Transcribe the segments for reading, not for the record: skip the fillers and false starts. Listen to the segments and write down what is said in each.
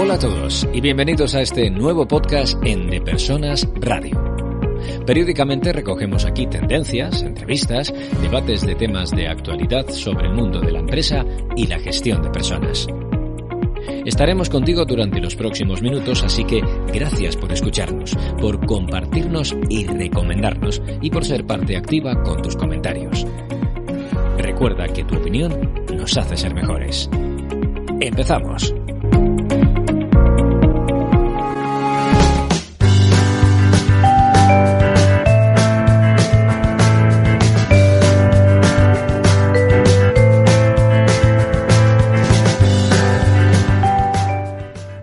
Hola a todos y bienvenidos a este nuevo podcast en De Personas Radio. Periódicamente recogemos aquí tendencias, entrevistas, debates de temas de actualidad sobre el mundo de la empresa y la gestión de personas. Estaremos contigo durante los próximos minutos, así que gracias por escucharnos, por compartirnos y recomendarnos y por ser parte activa con tus comentarios. Recuerda que tu opinión nos hace ser mejores. ¡Empezamos!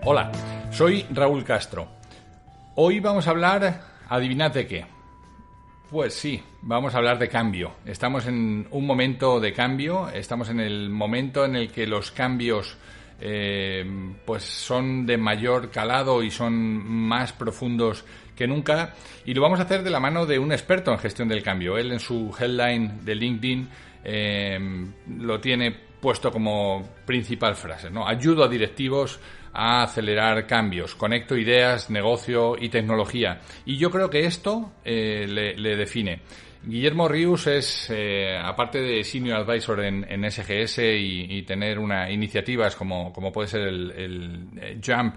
Hola, soy Raúl Castro. Hoy vamos a hablar, adivinad de qué. Pues sí, vamos a hablar de cambio. Estamos en un momento de cambio, estamos en el momento en el que los cambios pues son de mayor calado y son más profundos que nunca, y lo vamos a hacer de la mano de un experto en gestión del cambio. Él en su headline de LinkedIn lo tiene puesto como principal frase, ¿no? Ayudo a directivos a acelerar cambios, conecto ideas, negocio y tecnología. Y yo creo que esto le define. Guillermo Rius es, aparte de Senior Advisor en SGS y tener iniciativas como puede ser el Jump,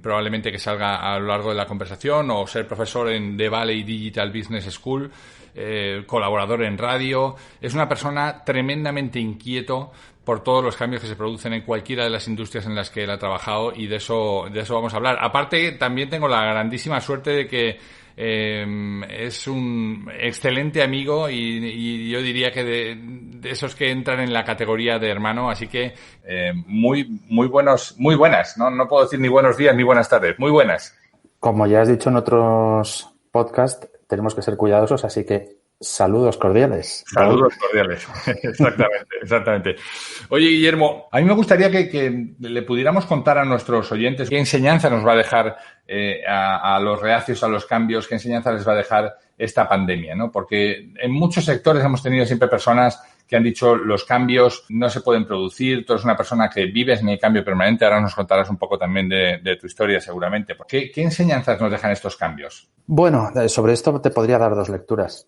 probablemente que salga a lo largo de la conversación, o ser profesor en The Valley Digital Business School, colaborador en radio. Es una persona tremendamente inquieto por todos los cambios que se producen en cualquiera de las industrias en las que él ha trabajado, y de eso vamos a hablar. Aparte, también tengo la grandísima suerte de que es un excelente amigo y yo diría que de esos que entran en la categoría de hermano, así que muy buenas, no puedo decir ni buenos días ni buenas tardes, muy buenas. Como ya has dicho en otros podcasts, tenemos que ser cuidadosos, así que saludos cordiales. Saludos cordiales, exactamente. Oye, Guillermo, a mí me gustaría que le pudiéramos contar a nuestros oyentes qué enseñanza nos va a dejar a los reacios a los cambios, qué enseñanza les va a dejar esta pandemia, ¿no? Porque en muchos sectores hemos tenido siempre personas que han dicho los cambios no se pueden producir. Tú eres una persona que vives en el cambio permanente. Ahora nos contarás un poco también de tu historia, seguramente. ¿Qué enseñanzas nos dejan estos cambios? Bueno, sobre esto te podría dar dos lecturas.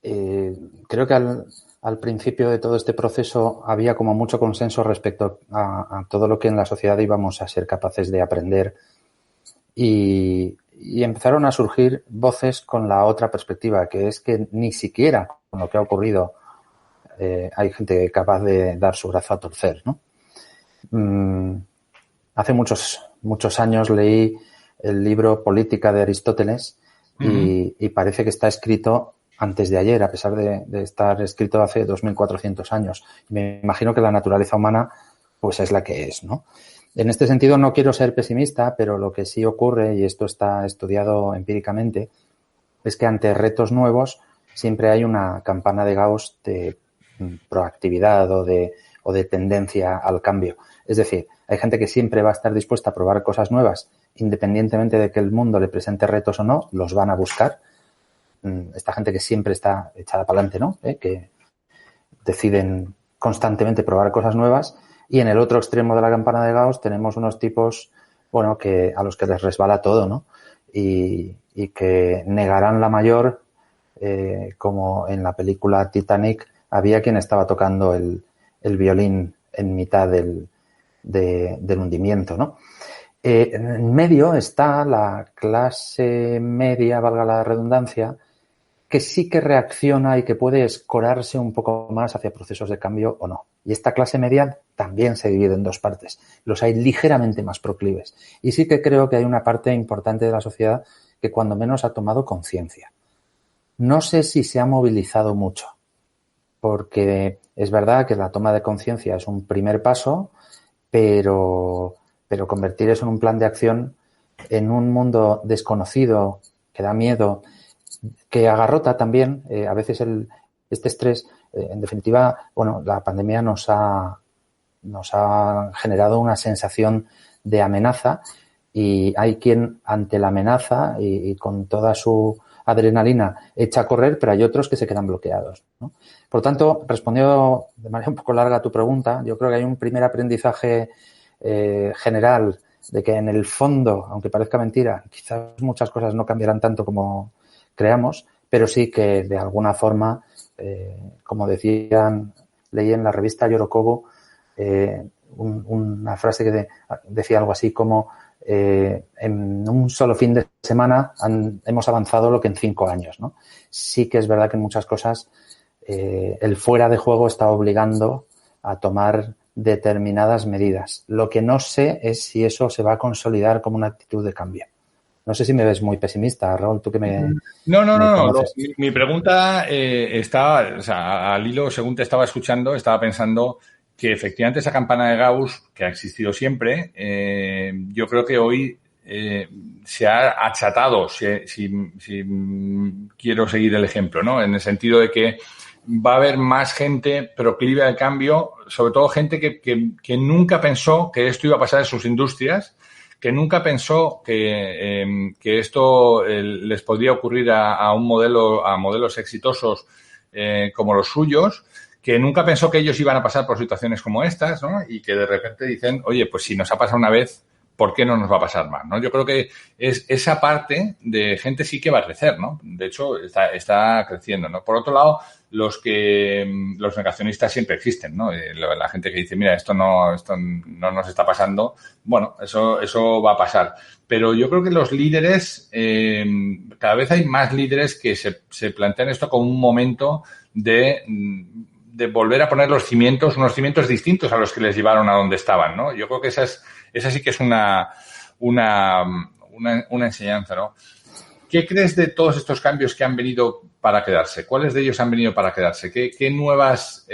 Creo que al principio de todo este proceso había como mucho consenso respecto a todo lo que en la sociedad íbamos a ser capaces de aprender, y empezaron a surgir voces con la otra perspectiva, que es que ni siquiera con lo que ha ocurrido hay gente capaz de dar su brazo a torcer, ¿no? Hace muchos años leí el libro Política de Aristóteles y parece que está escrito antes de ayer, a pesar de estar escrito hace 2400 años. Me imagino que la naturaleza humana pues es la que es, ¿no? En este sentido no quiero ser pesimista, pero lo que sí ocurre, y esto está estudiado empíricamente, es que ante retos nuevos siempre hay una campana de Gauss de proactividad o de tendencia al cambio. Es decir, hay gente que siempre va a estar dispuesta a probar cosas nuevas, independientemente de que el mundo le presente retos o no, los van a buscar. Esta gente que siempre está echada para adelante, ¿no? Que deciden constantemente probar cosas nuevas. Y en el otro extremo de la campana de Gauss tenemos unos tipos, bueno, que a los que les resbala todo, ¿no? Y que negarán la mayor, como en la película Titanic había quien estaba tocando el violín en mitad del hundimiento, ¿no? En medio está la clase media, valga la redundancia, que sí que reacciona y que puede escorarse un poco más hacia procesos de cambio o no. Y esta clase media también se divide en dos partes. Los hay ligeramente más proclives. Y sí que creo que hay una parte importante de la sociedad que cuando menos ha tomado conciencia. No sé si se ha movilizado mucho, porque es verdad que la toma de conciencia es un primer paso, pero convertir eso en un plan de acción en un mundo desconocido, que da miedo, que agarrota también, a veces este estrés, en definitiva, bueno, la pandemia nos ha generado una sensación de amenaza, y hay quien ante la amenaza y con toda su adrenalina echa a correr, pero hay otros que se quedan bloqueados, ¿no? Por tanto, respondiendo de manera un poco larga a tu pregunta, yo creo que hay un primer aprendizaje general de que en el fondo, aunque parezca mentira, quizás muchas cosas no cambiarán tanto como creamos, pero sí que de alguna forma, como leí en la revista Yorokobo, una frase que decía algo así como en un solo fin de semana hemos avanzado lo que en 5 años, ¿no? Sí que es verdad que en muchas cosas el fuera de juego está obligando a tomar determinadas medidas. Lo que no sé es si eso se va a consolidar como una actitud de cambio. No sé si me ves muy pesimista, Raúl, tú que me... No. Mi pregunta estaba, o sea, al hilo, según te estaba escuchando, estaba pensando que efectivamente esa campana de Gauss, que ha existido siempre, yo creo que hoy se ha achatado, si quiero seguir el ejemplo, ¿no? En el sentido de que va a haber más gente proclive al cambio, sobre todo gente que nunca pensó que esto iba a pasar en sus industrias, que nunca pensó que esto les podría ocurrir a modelos exitosos como los suyos, que nunca pensó que ellos iban a pasar por situaciones como estas, ¿no? Y que de repente dicen, oye, pues si nos ha pasado una vez, ¿por qué no nos va a pasar más, ¿no? Yo creo que esa parte de gente sí que va a crecer, ¿no? De hecho, está creciendo, ¿no? Por otro lado, los negacionistas siempre existen, ¿no? La gente que dice, mira, esto no nos está pasando, bueno, eso va a pasar. Pero yo creo que los líderes, cada vez hay más líderes que se plantean esto como un momento de volver a poner unos cimientos distintos a los que les llevaron a donde estaban, ¿no? Yo creo que esa sí que es una enseñanza, ¿no? ¿Qué crees de todos estos cambios que han venido para quedarse? ¿Cuáles de ellos han venido para quedarse? ¿Qué nuevas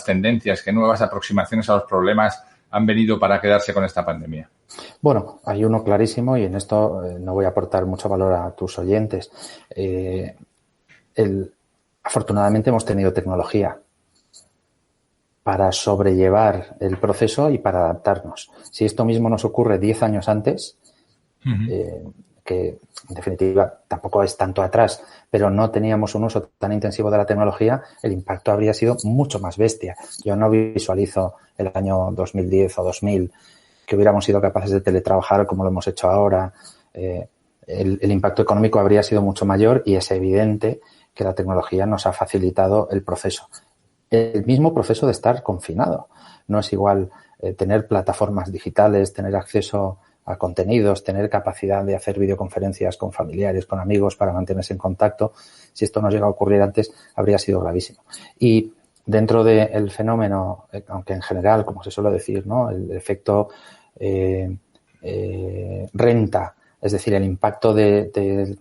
tendencias, qué nuevas aproximaciones a los problemas han venido para quedarse con esta pandemia? Bueno, hay uno clarísimo y en esto no voy a aportar mucho valor a tus oyentes. Afortunadamente hemos tenido tecnología para sobrellevar el proceso y para adaptarnos. Si esto mismo nos ocurre 10 años antes, que en definitiva tampoco es tanto atrás, pero no teníamos un uso tan intensivo de la tecnología, el impacto habría sido mucho más bestia. Yo no visualizo el año 2010 o 2000 que hubiéramos sido capaces de teletrabajar como lo hemos hecho ahora. El impacto económico habría sido mucho mayor y es evidente que la tecnología nos ha facilitado el proceso. El mismo proceso de estar confinado. No es igual tener plataformas digitales, tener acceso a contenidos, tener capacidad de hacer videoconferencias con familiares, con amigos para mantenerse en contacto. Si esto nos llega a ocurrir antes, habría sido gravísimo. Y dentro del fenómeno, aunque en general, como se suele decir, ¿no? El efecto renta, es decir, el impacto del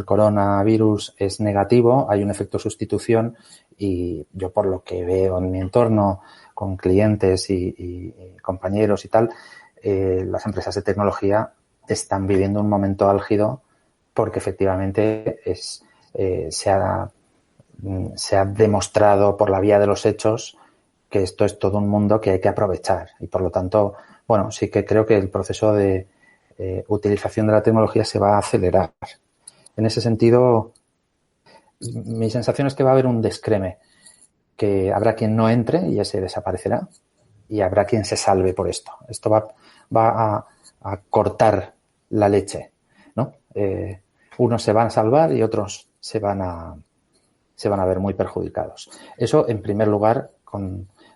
coronavirus es negativo, hay un efecto sustitución y yo por lo que veo en mi entorno con clientes y compañeros y tal, las empresas de tecnología están viviendo un momento álgido porque efectivamente se ha demostrado por la vía de los hechos que esto es todo un mundo que hay que aprovechar y por lo tanto, bueno, sí que creo que el proceso de utilización de la tecnología se va a acelerar. En ese sentido, mi sensación es que va a haber un descreme, que habrá quien no entre y ese desaparecerá y habrá quien se salve por esto. Esto va a cortar la leche, ¿no? Unos se van a salvar y otros se van a ver muy perjudicados. Eso, en primer lugar,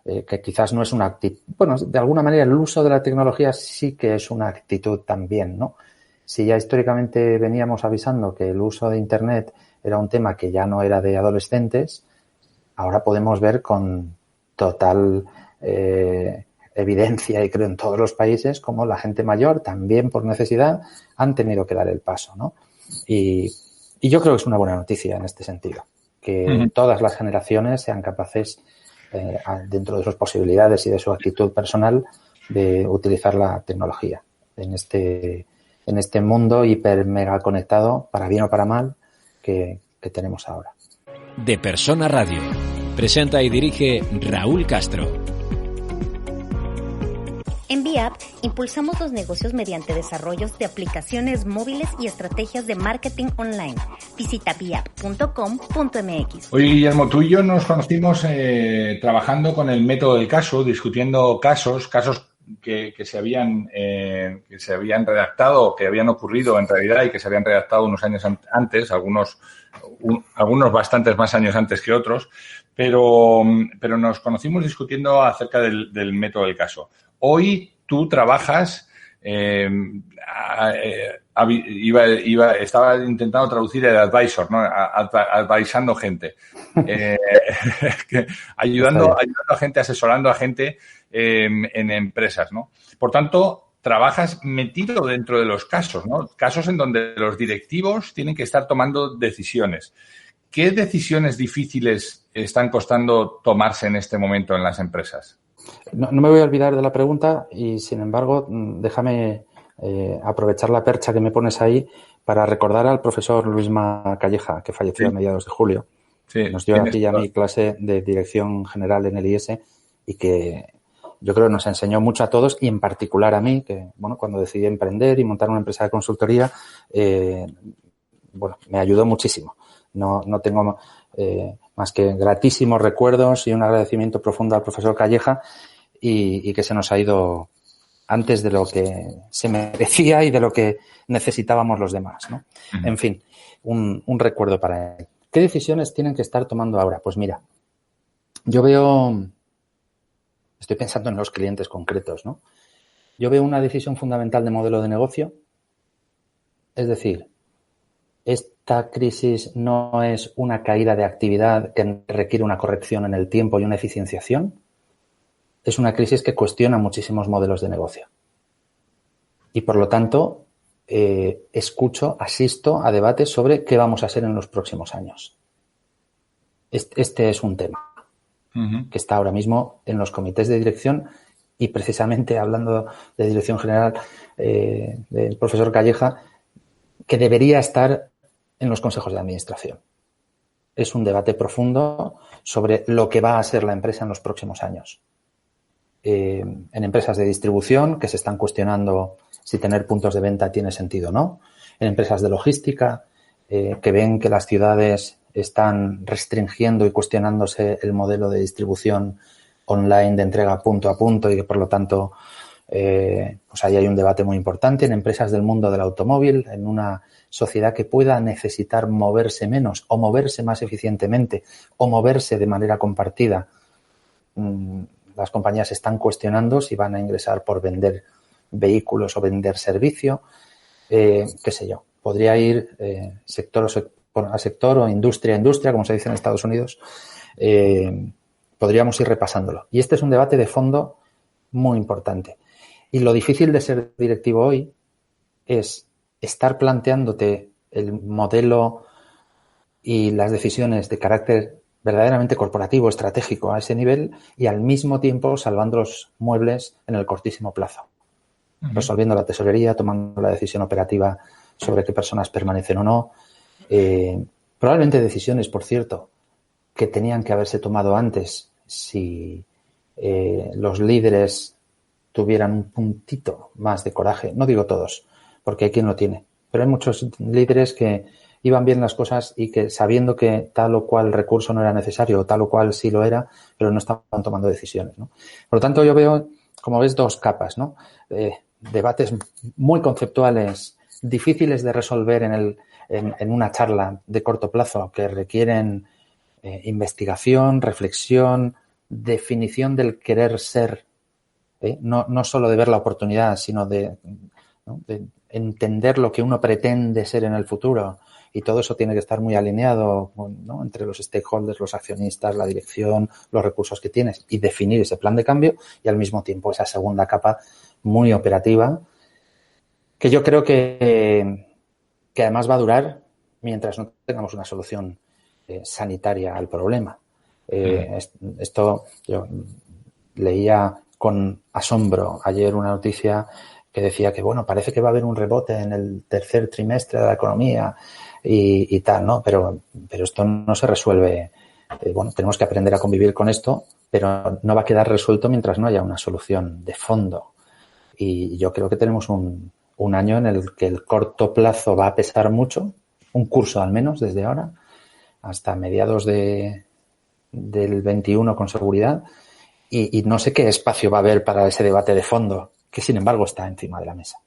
que quizás no es una actitud. Bueno, de alguna manera el uso de la tecnología sí que es una actitud también, ¿no? Si ya históricamente veníamos avisando que el uso de Internet era un tema que ya no era de adolescentes, ahora podemos ver con total evidencia, y creo en todos los países, como la gente mayor, también por necesidad, han tenido que dar el paso, ¿no? Y yo creo que es una buena noticia en este sentido, que todas las generaciones sean capaces, dentro de sus posibilidades y de su actitud personal, de utilizar la tecnología en este mundo hiper mega conectado, para bien o para mal, que tenemos ahora. De Persona Radio. Presenta y dirige Raúl Castro. En ViApp impulsamos los negocios mediante desarrollos de aplicaciones móviles y estrategias de marketing online. Visita viapp.com.mx. Oye, Guillermo, tú y yo nos conocimos trabajando con el método del caso, discutiendo casos que se habían redactado o que habían ocurrido en realidad y que se habían redactado unos años antes, algunos bastantes más años antes que otros, pero nos conocimos discutiendo acerca del método del caso. Hoy tú trabajas, estaba intentando traducir el advisor, ¿no? Advisando gente, ayudando a gente, asesorando a gente en empresas, ¿no? Por tanto, trabajas metido dentro de los casos, ¿no? Casos en donde los directivos tienen que estar tomando decisiones. ¿Qué decisiones difíciles están costando tomarse en este momento en las empresas? No me voy a olvidar de la pregunta y, sin embargo, déjame aprovechar la percha que me pones ahí para recordar al profesor Luisma Calleja, que falleció a mediados de julio. Sí, nos dio aquí a mi clase de dirección general en el IES y que yo creo que nos enseñó mucho a todos y en particular a mí, que bueno, cuando decidí emprender y montar una empresa de consultoría, me ayudó muchísimo. No tengo más que gratísimos recuerdos y un agradecimiento profundo al profesor Calleja y que se nos ha ido antes de lo que se merecía y de lo que necesitábamos los demás, ¿no? Uh-huh. En fin, un recuerdo para él. ¿Qué decisiones tienen que estar tomando ahora? Pues mira, estoy pensando en los clientes concretos, ¿no? Yo veo una decisión fundamental de modelo de negocio, es decir, esta crisis no es una caída de actividad que requiere una corrección en el tiempo y una eficienciación, es una crisis que cuestiona muchísimos modelos de negocio. Y por lo tanto, asisto a debates sobre qué vamos a hacer en los próximos años. Este es un tema que está ahora mismo en los comités de dirección y precisamente hablando de dirección general del profesor Calleja, que debería estar en los consejos de administración. Es un debate profundo sobre lo que va a ser la empresa en los próximos años. En empresas de distribución que se están cuestionando si tener puntos de venta tiene sentido o no. En empresas de logística que ven que las ciudades están restringiendo y cuestionándose el modelo de distribución online de entrega punto a punto y que por lo tanto pues ahí hay un debate muy importante. En empresas del mundo del automóvil, en una sociedad que pueda necesitar moverse menos o moverse más eficientemente o moverse de manera compartida, las compañías están cuestionando si van a ingresar por vender vehículos o vender servicio, qué sé yo. Podría ir sector a sector o industria a industria, como se dice en Estados Unidos. Podríamos ir repasándolo. Y este es un debate de fondo muy importante. Y lo difícil de ser directivo hoy es estar planteándote el modelo y las decisiones de carácter verdaderamente corporativo, estratégico a ese nivel y al mismo tiempo salvando los muebles en el cortísimo plazo. Uh-huh. Resolviendo la tesorería, tomando la decisión operativa sobre qué personas permanecen o no. Probablemente decisiones, por cierto, que tenían que haberse tomado antes si los líderes tuvieran un puntito más de coraje. No digo todos, porque hay quien lo tiene, pero hay muchos líderes que iban bien las cosas y que sabiendo que tal o cual recurso no era necesario o tal o cual sí lo era, pero no estaban tomando decisiones, ¿no? Por lo tanto, yo veo, como ves, dos capas, ¿no? Debates muy conceptuales, difíciles de resolver en una charla de corto plazo, que requieren investigación, reflexión, definición del querer ser, no solo de ver la oportunidad, sino de entender lo que uno pretende ser en el futuro. Y todo eso tiene que estar muy alineado, ¿no?, entre los stakeholders, los accionistas, la dirección, los recursos que tienes y definir ese plan de cambio y al mismo tiempo esa segunda capa muy operativa que yo creo que además va a durar mientras no tengamos una solución sanitaria al problema. Esto yo leía con asombro ayer una noticia que decía que, bueno, parece que va a haber un rebote en el tercer trimestre de la economía y tal, ¿no? Pero esto no se resuelve. Tenemos que aprender a convivir con esto, pero no va a quedar resuelto mientras no haya una solución de fondo. Y yo creo que tenemos un año en el que el corto plazo va a pesar mucho, un curso al menos desde ahora, hasta mediados del 21 con seguridad, y no sé qué espacio va a haber para ese debate de fondo, que sin embargo está encima de la mesa.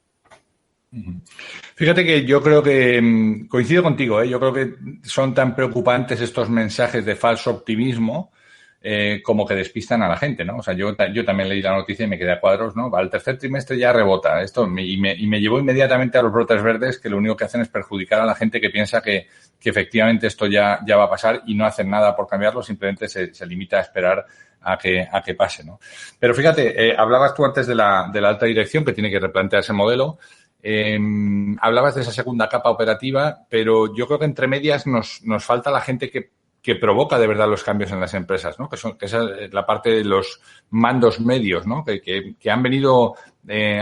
Fíjate que yo creo que coincido contigo, ¿eh? Yo creo que son tan preocupantes estos mensajes de falso optimismo como que despistan a la gente, ¿no? O sea, yo también leí la noticia y me quedé a cuadros, ¿no? Al tercer trimestre ya rebota esto y me llevó inmediatamente a los brotes verdes, que lo único que hacen es perjudicar a la gente que piensa que efectivamente esto ya va a pasar y no hacen nada por cambiarlo, simplemente se limita a esperar a que pase, ¿no? Pero fíjate, hablabas tú antes de la alta dirección, que tiene que replantearse el modelo. Hablabas de esa segunda capa operativa, pero yo creo que entre medias nos falta la gente que provoca de verdad los cambios en las empresas, ¿no? Que esa es la parte de los mandos medios, ¿no? Que han venido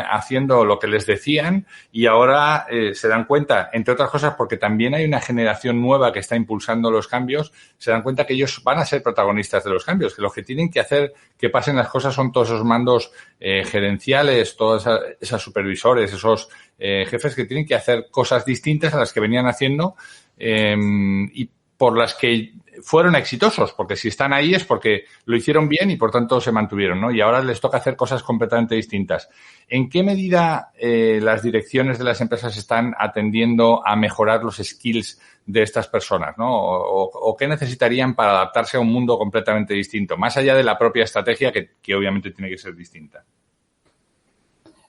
haciendo lo que les decían y ahora se dan cuenta, entre otras cosas, porque también hay una generación nueva que está impulsando los cambios, se dan cuenta que ellos van a ser protagonistas de los cambios, que lo que tienen que hacer que pasen las cosas son todos esos mandos gerenciales, todos esos supervisores, esos jefes que tienen que hacer cosas distintas a las que venían haciendo y por las que fueron exitosos, porque si están ahí es porque lo hicieron bien y por tanto se mantuvieron, ¿no? Y ahora les toca hacer cosas completamente distintas. ¿En qué medida las direcciones de las empresas están atendiendo a mejorar los skills de estas personas, ¿no? O qué necesitarían para adaptarse a un mundo completamente distinto, más allá de la propia estrategia que obviamente tiene que ser distinta?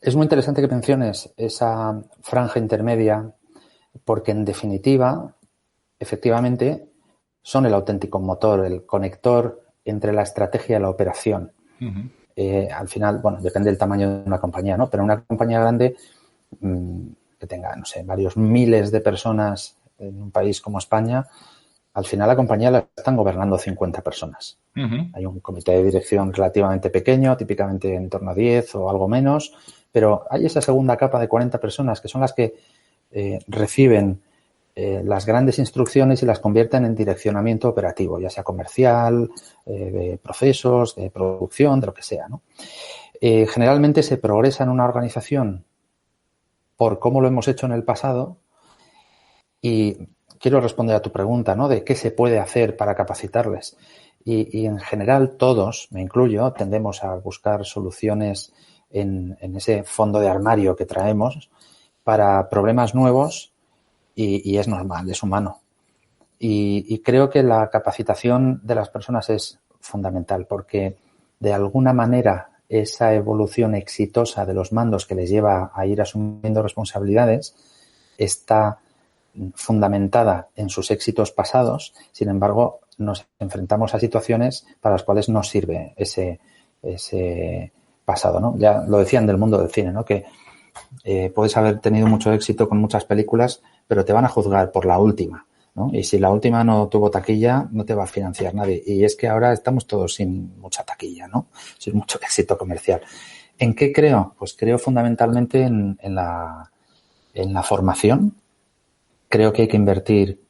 Es muy interesante que menciones esa franja intermedia porque, en definitiva, efectivamente, son el auténtico motor, el conector entre la estrategia y la operación. Uh-huh. Al final, bueno, depende del tamaño de una compañía, ¿no? Pero una compañía grande que tenga, no sé, varios miles de personas en un país como España, al final la compañía la están gobernando 50 personas. Uh-huh. Hay un comité de dirección relativamente pequeño, típicamente en torno a 10 o algo menos, pero hay esa segunda capa de 40 personas que son las que reciben las grandes instrucciones y las convierten en direccionamiento operativo, ya sea comercial, de procesos, de producción, de lo que sea, ¿no? Generalmente se progresa en una organización por cómo lo hemos hecho en el pasado y quiero responder a tu pregunta, ¿no? De qué se puede hacer para capacitarles. Y en general todos, me incluyo, tendemos a buscar soluciones en ese fondo de armario que traemos para problemas nuevos. Y es normal, es humano. Y creo que la capacitación de las personas es fundamental porque, de alguna manera, esa evolución exitosa de los mandos que les lleva a ir asumiendo responsabilidades está fundamentada en sus éxitos pasados. Sin embargo, nos enfrentamos a situaciones para las cuales no sirve ese pasado, ¿no? Ya lo decían del mundo del cine, ¿no? Que puedes haber tenido mucho éxito con muchas películas, pero te van a juzgar por la última, ¿no? Y si la última no tuvo taquilla, no te va a financiar nadie. Y es que ahora estamos todos sin mucha taquilla, ¿no? Sin mucho éxito comercial. ¿En qué creo? Pues creo fundamentalmente en la formación. Creo que hay que invertir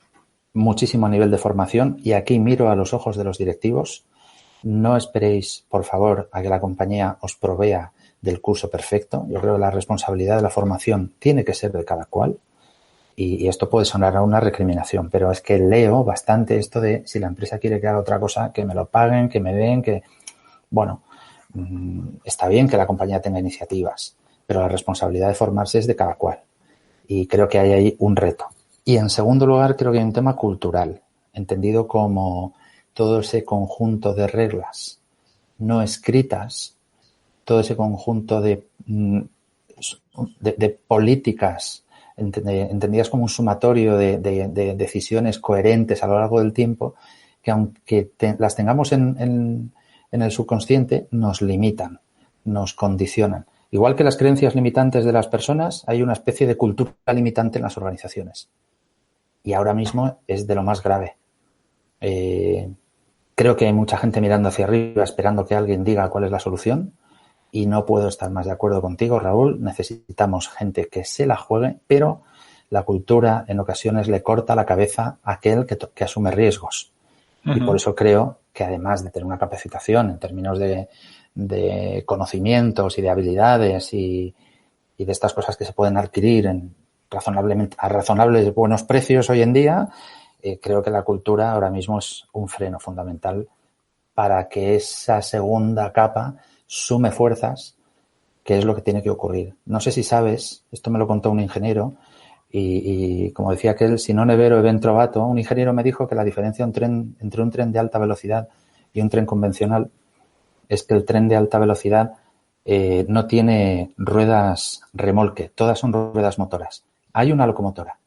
muchísimo a nivel de formación y aquí miro a los ojos de los directivos. No esperéis, por favor, a que la compañía os provea del curso perfecto. Yo creo que la responsabilidad de la formación tiene que ser de cada cual. Y esto puede sonar a una recriminación, pero es que leo bastante esto de si la empresa quiere que haga otra cosa, que me lo paguen, que me den, que... Bueno, está bien que la compañía tenga iniciativas, pero la responsabilidad de formarse es de cada cual. Y creo que hay ahí un reto. Y en segundo lugar, creo que hay un tema cultural, entendido como todo ese conjunto de reglas no escritas, todo ese conjunto de políticas entendidas como un sumatorio de decisiones coherentes a lo largo del tiempo, que aunque las tengamos en el subconsciente, nos limitan, nos condicionan. Igual que las creencias limitantes de las personas, hay una especie de cultura limitante en las organizaciones. Y ahora mismo es de lo más grave. Creo que hay mucha gente mirando hacia arriba esperando que alguien diga cuál es la solución. Y no puedo estar más de acuerdo contigo, Raúl. Necesitamos gente que se la juegue, pero la cultura en ocasiones le corta la cabeza a aquel que asume riesgos. Uh-huh. Y por eso creo que además de tener una capacitación en términos de conocimientos y de habilidades y de estas cosas que se pueden adquirir a razonables buenos precios hoy en día, creo que la cultura ahora mismo es un freno fundamental para que esa segunda capa sume fuerzas, que es lo que tiene que ocurrir. No sé si sabes, esto me lo contó un ingeniero, y como decía aquel, si non è vero, è ben trovato, un ingeniero me dijo que la diferencia entre un tren de alta velocidad y un tren convencional es que el tren de alta velocidad no tiene ruedas remolque, todas son ruedas motoras. Hay una locomotora,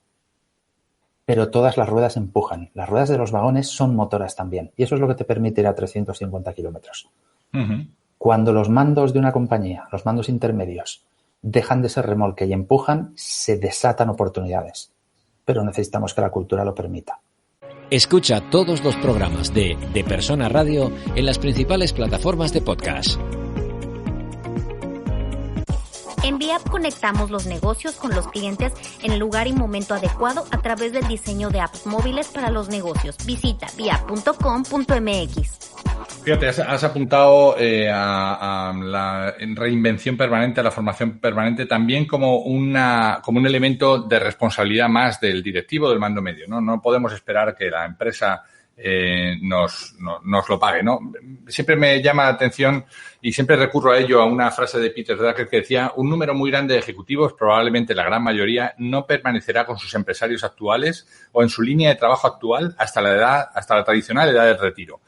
pero todas las ruedas empujan. Las ruedas de los vagones son motoras también, y eso es lo que te permite ir a 350 kilómetros. Uh-huh. Cuando los mandos de una compañía, los mandos intermedios, dejan de ser remolque y empujan, se desatan oportunidades. Pero necesitamos que la cultura lo permita. Escucha todos los programas de Persona Radio en las principales plataformas de podcast. En VIAP conectamos los negocios con los clientes en el lugar y momento adecuado a través del diseño de apps móviles para los negocios. Visita viap.com.mx. Fíjate, has apuntado a la reinvención permanente, a la formación permanente, también como un elemento de responsabilidad más del directivo, del mando medio, ¿no? No podemos esperar que la empresa nos lo pague, ¿no? Siempre me llama la atención y siempre recurro a ello, a una frase de Peter Drucker que decía: un número muy grande de ejecutivos, probablemente la gran mayoría, no permanecerá con sus empresarios actuales o en su línea de trabajo actual hasta la tradicional edad del retiro,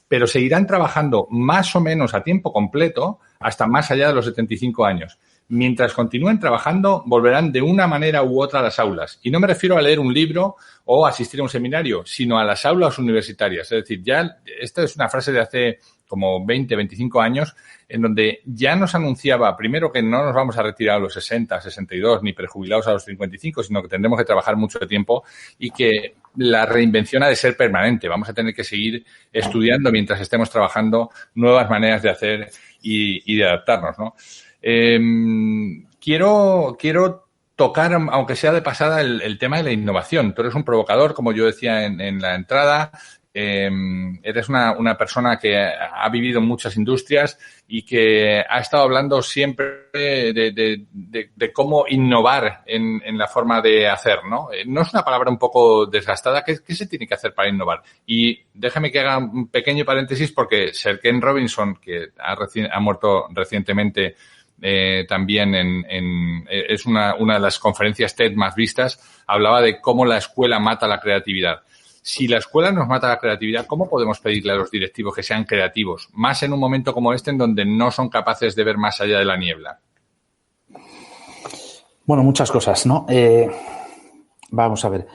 pero seguirán trabajando más o menos a tiempo completo hasta más allá de los 75 años. Mientras continúen trabajando, volverán de una manera u otra a las aulas. Y no me refiero a leer un libro o asistir a un seminario, sino a las aulas universitarias. Es decir, ya esta es una frase de hace como 20, 25 años, en donde ya nos anunciaba, primero, que no nos vamos a retirar a los 60, 62, ni prejubilados a los 55, sino que tendremos que trabajar mucho tiempo y que la reinvención ha de ser permanente. Vamos a tener que seguir estudiando mientras estemos trabajando nuevas maneras de hacer y de adaptarnos, ¿no? Quiero tocar, aunque sea de pasada, el tema de la innovación. Tú eres un provocador, como yo decía en la entrada. Eres una persona que ha vivido en muchas industrias y que ha estado hablando siempre de cómo innovar en la forma de hacer, ¿no? ¿No es una palabra un poco desgastada? ¿Qué se tiene que hacer para innovar? Y déjame que haga un pequeño paréntesis, porque Sir Ken Robinson, que ha muerto recientemente, también es una de las conferencias TED más vistas, hablaba de cómo la escuela mata la creatividad. Si la escuela nos mata la creatividad, ¿cómo podemos pedirle a los directivos que sean creativos? Más en un momento como este, en donde no son capaces de ver más allá de la niebla. Bueno, muchas cosas, ¿no? Vamos a ver.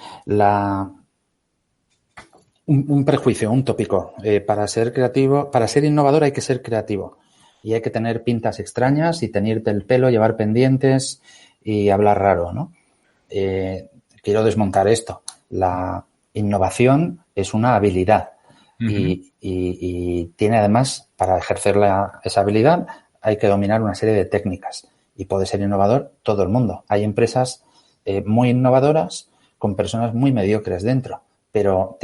Un prejuicio, un tópico. Para ser creativo, para ser innovador hay que ser creativo. Y hay que tener pintas extrañas y teñirte el pelo, llevar pendientes y hablar raro, ¿no? Quiero desmontar esto. La innovación es una habilidad. Uh-huh. Y tiene, además, para ejercer esa habilidad hay que dominar una serie de técnicas. Y puede ser innovador todo el mundo. Hay empresas muy innovadoras con personas muy mediocres dentro, pero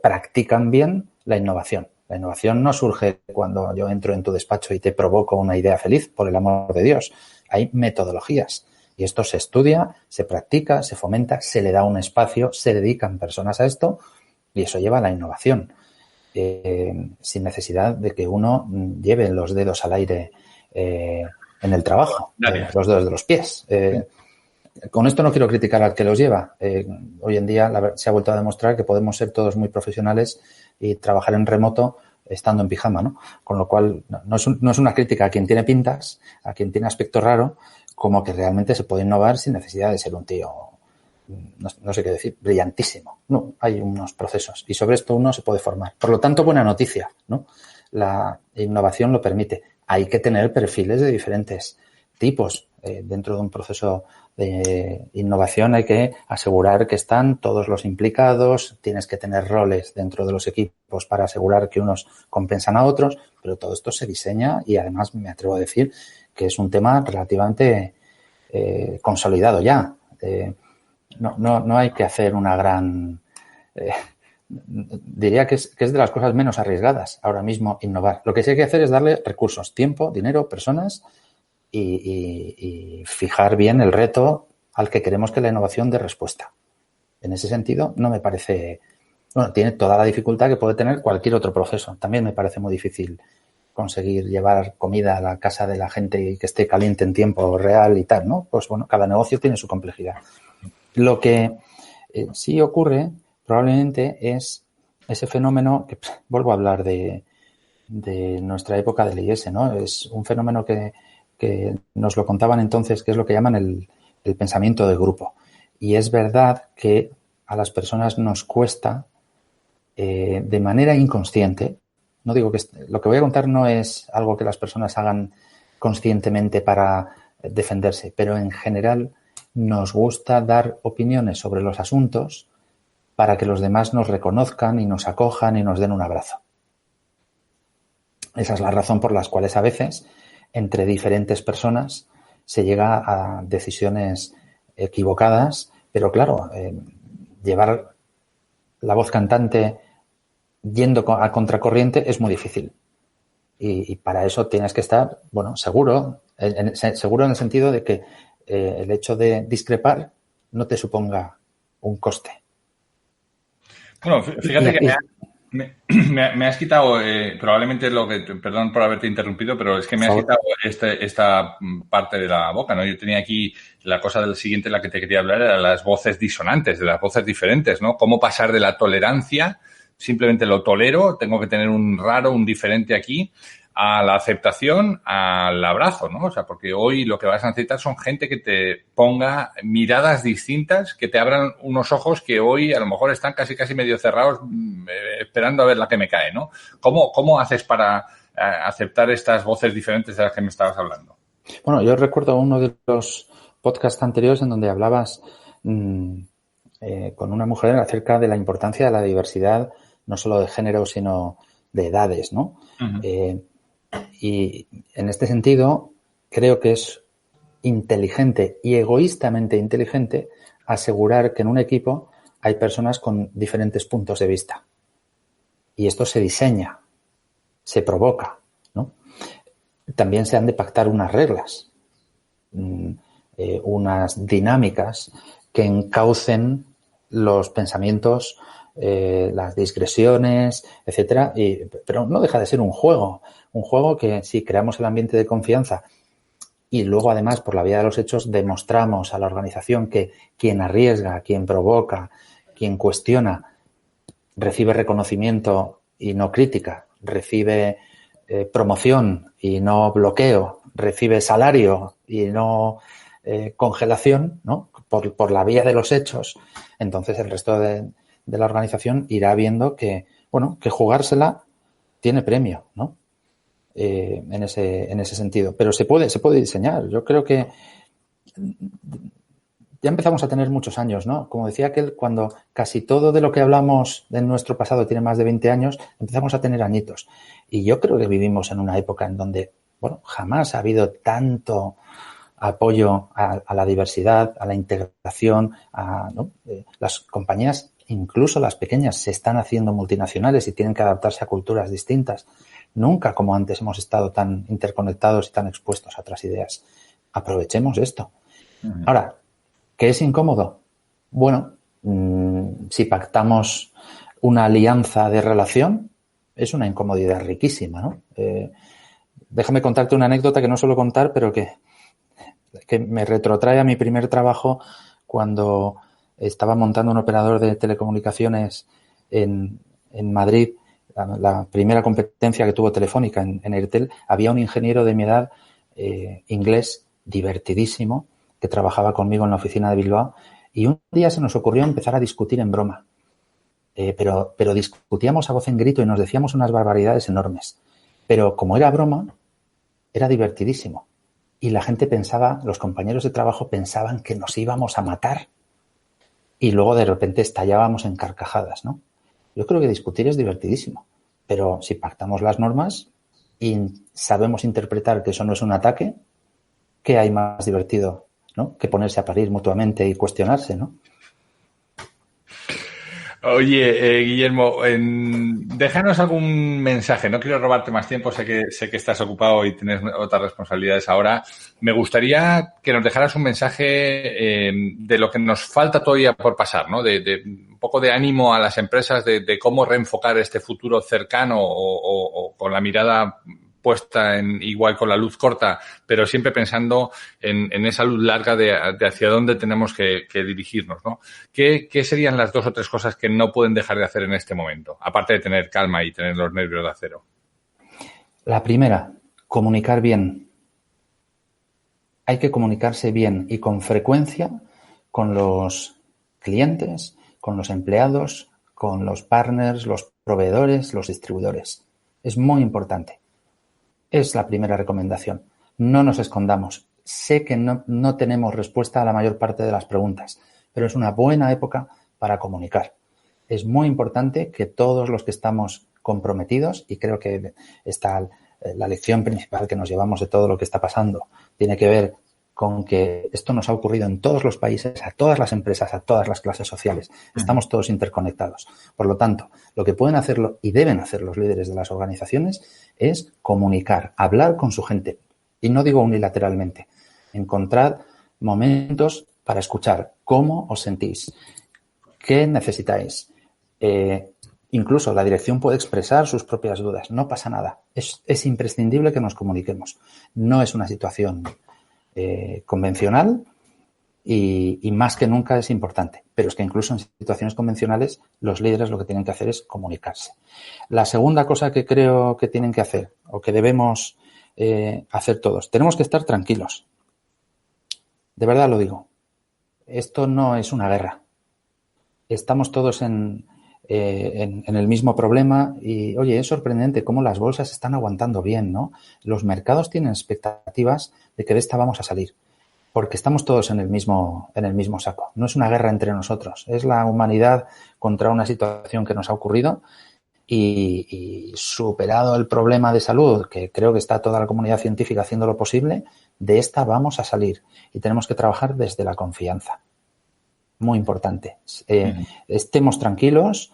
practican bien la innovación. La innovación no surge cuando yo entro en tu despacho y te provoco una idea feliz, por el amor de Dios. Hay metodologías y esto se estudia, se practica, se fomenta, se le da un espacio, se dedican personas a esto y eso lleva a la innovación. Sin necesidad de que uno lleve los dedos al aire en el trabajo, los dedos de los pies. Con esto no quiero criticar al que los lleva. Hoy en día se ha vuelto a demostrar que podemos ser todos muy profesionales y trabajar en remoto estando en pijama, ¿no? Con lo cual no es una crítica a quien tiene pintas, a quien tiene aspecto raro, como que realmente se puede innovar sin necesidad de ser un tío, no sé qué decir, brillantísimo. No, hay unos procesos y sobre esto uno se puede formar. Por lo tanto, buena noticia, ¿no? La innovación lo permite. Hay que tener perfiles de diferentes tipos. Dentro de un proceso de innovación hay que asegurar que están todos los implicados, tienes que tener roles dentro de los equipos para asegurar que unos compensan a otros, pero todo esto se diseña y además me atrevo a decir que es un tema relativamente consolidado ya. No hay que hacer una gran... diría que es de las cosas menos arriesgadas ahora mismo innovar. Lo que sí hay que hacer es darle recursos, tiempo, dinero, personas y fijar bien el reto al que queremos que la innovación dé respuesta. En ese sentido, no me parece Bueno, tiene toda la dificultad que puede tener cualquier otro proceso. También me parece muy difícil conseguir llevar comida a la casa de la gente y que esté caliente en tiempo real y tal, ¿no? Pues bueno, cada negocio tiene su complejidad. Lo que sí ocurre probablemente es ese fenómeno que vuelvo a hablar de nuestra época del IS, ¿no? Es un fenómeno que nos lo contaban entonces, que es lo que llaman el pensamiento de grupo. Y es verdad que a las personas nos cuesta de manera inconsciente. No digo que lo que voy a contar no es algo que las personas hagan conscientemente para defenderse, pero en general nos gusta dar opiniones sobre los asuntos para que los demás nos reconozcan y nos acojan y nos den un abrazo. Esa es la razón por las cuales a veces entre diferentes personas se llega a decisiones equivocadas, pero claro, llevar la voz cantante yendo a contracorriente es muy difícil. Y para eso tienes que estar, bueno, seguro en el sentido de que el hecho de discrepar no te suponga un coste. Bueno, fíjate que me has quitado, probablemente perdón por haberte interrumpido, pero es que me has quitado esta parte de la boca, ¿no? Yo tenía aquí la cosa del siguiente, la que te quería hablar, era las voces disonantes, de las voces diferentes, ¿no? Cómo pasar de la tolerancia, simplemente lo tolero, tengo que tener un raro, un diferente aquí, a la aceptación, al abrazo, ¿no? O sea, porque hoy lo que vas a necesitar son gente que te ponga miradas distintas, que te abran unos ojos que hoy a lo mejor están casi medio cerrados, esperando a ver la que me cae, ¿no? ¿Cómo haces para aceptar estas voces diferentes de las que me estabas hablando? Bueno, yo recuerdo uno de los podcasts anteriores en donde hablabas con una mujer acerca de la importancia de la diversidad, no solo de género, sino de edades, ¿no? Uh-huh. Y en este sentido, creo que es inteligente y egoístamente inteligente asegurar que en un equipo hay personas con diferentes puntos de vista. Y esto se diseña, se provoca, ¿no? También se han de pactar unas reglas, unas dinámicas que encaucen los pensamientos, las digresiones, etcétera, pero no deja de ser un juego que si creamos el ambiente de confianza y luego además por la vía de los hechos demostramos a la organización que quien arriesga, quien provoca, quien cuestiona recibe reconocimiento y no crítica, recibe promoción y no bloqueo, recibe salario y no congelación, ¿no? Por la vía de los hechos, entonces el resto de la organización irá viendo que, bueno, que jugársela tiene premio, ¿no? En ese sentido. Pero se puede diseñar. Yo creo que ya empezamos a tener muchos años, ¿no? Como decía aquel, cuando casi todo de lo que hablamos de nuestro pasado tiene más de 20 años, empezamos a tener añitos. Y yo creo que vivimos en una época en donde, bueno, jamás ha habido tanto apoyo a la diversidad, a la integración, ¿no? Las compañías, incluso las pequeñas, se están haciendo multinacionales y tienen que adaptarse a culturas distintas. Nunca como antes hemos estado tan interconectados y tan expuestos a otras ideas. Aprovechemos esto. Uh-huh. Ahora, ¿qué es incómodo? Bueno, si pactamos una alianza de relación, es una incomodidad riquísima, ¿no? Déjame contarte una anécdota que no suelo contar, pero que me retrotrae a mi primer trabajo cuando estaba montando un operador de telecomunicaciones en Madrid. La primera competencia que tuvo Telefónica en Airtel, había un ingeniero de mi edad, inglés, divertidísimo, que trabajaba conmigo en la oficina de Bilbao, y un día se nos ocurrió empezar a discutir en broma. Pero discutíamos a voz en grito y nos decíamos unas barbaridades enormes. Pero como era broma, era divertidísimo. Y la gente pensaba, los compañeros de trabajo pensaban que nos íbamos a matar. Y luego de repente estallábamos en carcajadas, ¿no? Yo creo que discutir es divertidísimo, pero si pactamos las normas y sabemos interpretar que eso no es un ataque, ¿qué hay más divertido, ¿no? Que ponerse a parir mutuamente y cuestionarse, ¿no? Oye, Guillermo, déjanos algún mensaje. No quiero robarte más tiempo, sé que estás ocupado y tienes otras responsabilidades ahora. Me gustaría que nos dejaras un mensaje de lo que nos falta todavía por pasar, ¿no? De un poco de ánimo a las empresas de cómo reenfocar este futuro cercano o con la mirada puesta igual con la luz corta, pero siempre pensando en esa luz larga de hacia dónde tenemos que dirigirnos, ¿no? ¿Qué serían las 2 o 3 cosas que no pueden dejar de hacer en este momento? Aparte de tener calma y tener los nervios de acero. La primera, comunicar bien. Hay que comunicarse bien y con frecuencia con los clientes, con los empleados, con los partners, los proveedores, los distribuidores. Es muy importante. Es la primera recomendación. No nos escondamos. Sé que no tenemos respuesta a la mayor parte de las preguntas, pero es una buena época para comunicar. Es muy importante que todos los que estamos comprometidos, y creo que está la lección principal que nos llevamos de todo lo que está pasando, tiene que ver con que esto nos ha ocurrido en todos los países, a todas las empresas, a todas las clases sociales. Estamos todos interconectados. Por lo tanto, lo que pueden hacerlo y deben hacer los líderes de las organizaciones es comunicar, hablar con su gente. Y no digo unilateralmente. Encontrar momentos para escuchar cómo os sentís, qué necesitáis. Incluso la dirección puede expresar sus propias dudas. No pasa nada. Es imprescindible que nos comuniquemos. No es una situación convencional y más que nunca es importante. Pero es que incluso en situaciones convencionales los líderes lo que tienen que hacer es comunicarse. La segunda cosa que creo que tienen que hacer o que debemos hacer todos, tenemos que estar tranquilos. De verdad lo digo. Esto no es una guerra. Estamos todos en el mismo problema y, oye, es sorprendente cómo las bolsas están aguantando bien, ¿no? Los mercados tienen expectativas de que de esta vamos a salir, porque estamos todos en el mismo saco. No es una guerra entre nosotros, es la humanidad contra una situación que nos ha ocurrido y superado el problema de salud, que creo que está toda la comunidad científica haciendo lo posible, de esta vamos a salir y tenemos que trabajar desde la confianza. Muy importante. Estemos tranquilos,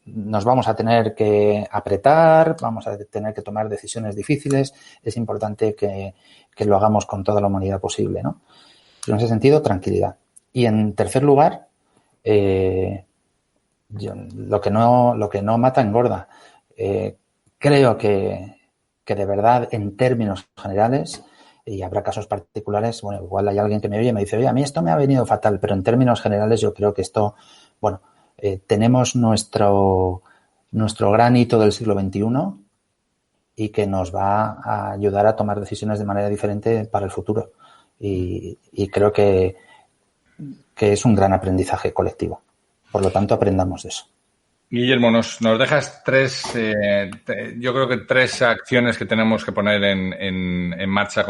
nos vamos a tener que apretar, vamos a tener que tomar decisiones difíciles. Es importante que lo hagamos con toda la humanidad posible, ¿no? En ese sentido, tranquilidad. Y en tercer lugar, lo que no mata engorda. Creo que de verdad, en términos generales, y habrá casos particulares, bueno, igual hay alguien que me oye y me dice, oye, a mí esto me ha venido fatal, pero en términos generales yo creo que esto, bueno, tenemos nuestro gran hito del siglo XXI y que nos va a ayudar a tomar decisiones de manera diferente para el futuro. Y creo que es un gran aprendizaje colectivo. Por lo tanto, aprendamos de eso. Guillermo, nos dejas yo creo que 3 acciones que tenemos que poner en marcha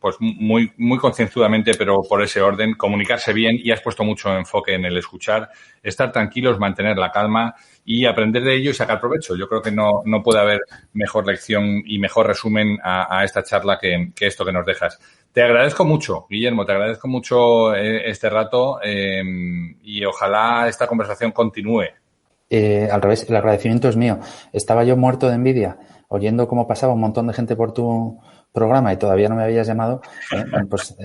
pues muy, muy concienzudamente, pero por ese orden. Comunicarse bien, y has puesto mucho enfoque en el escuchar, estar tranquilos, mantener la calma y aprender de ello y sacar provecho. Yo creo que no puede haber mejor lección y mejor resumen a esta charla que esto que nos dejas. Te agradezco mucho, Guillermo, te agradezco mucho este rato y ojalá esta conversación continúe. Al revés, el agradecimiento es mío. Estaba yo muerto de envidia oyendo cómo pasaba un montón de gente por tu programa y todavía no me habías llamado. Pues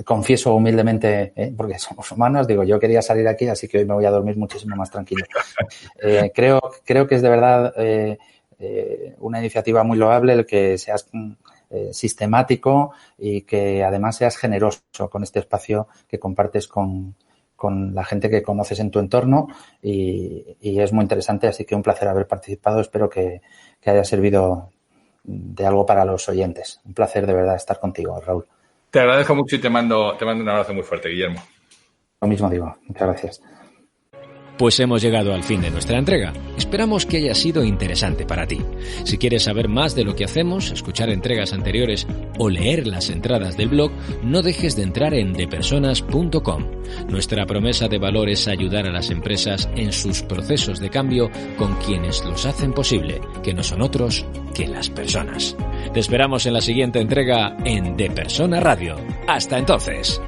confieso humildemente, porque somos humanos, digo, yo quería salir aquí, así que hoy me voy a dormir muchísimo más tranquilo. Creo que es de verdad una iniciativa muy loable el que seas sistemático y que además seas generoso con este espacio que compartes con la gente que conoces en tu entorno y es muy interesante, así que un placer haber participado. Espero que haya servido de algo para los oyentes. Un placer de verdad estar contigo, Raúl. Te agradezco mucho y te mando un abrazo muy fuerte, Guillermo. Lo mismo digo. Muchas gracias. Pues hemos llegado al fin de nuestra entrega. Esperamos que haya sido interesante para ti. Si quieres saber más de lo que hacemos, escuchar entregas anteriores o leer las entradas del blog, no dejes de entrar en depersonas.com. Nuestra promesa de valor es ayudar a las empresas en sus procesos de cambio con quienes los hacen posible, que no son otros que las personas. Te esperamos en la siguiente entrega en De Persona Radio. Hasta entonces.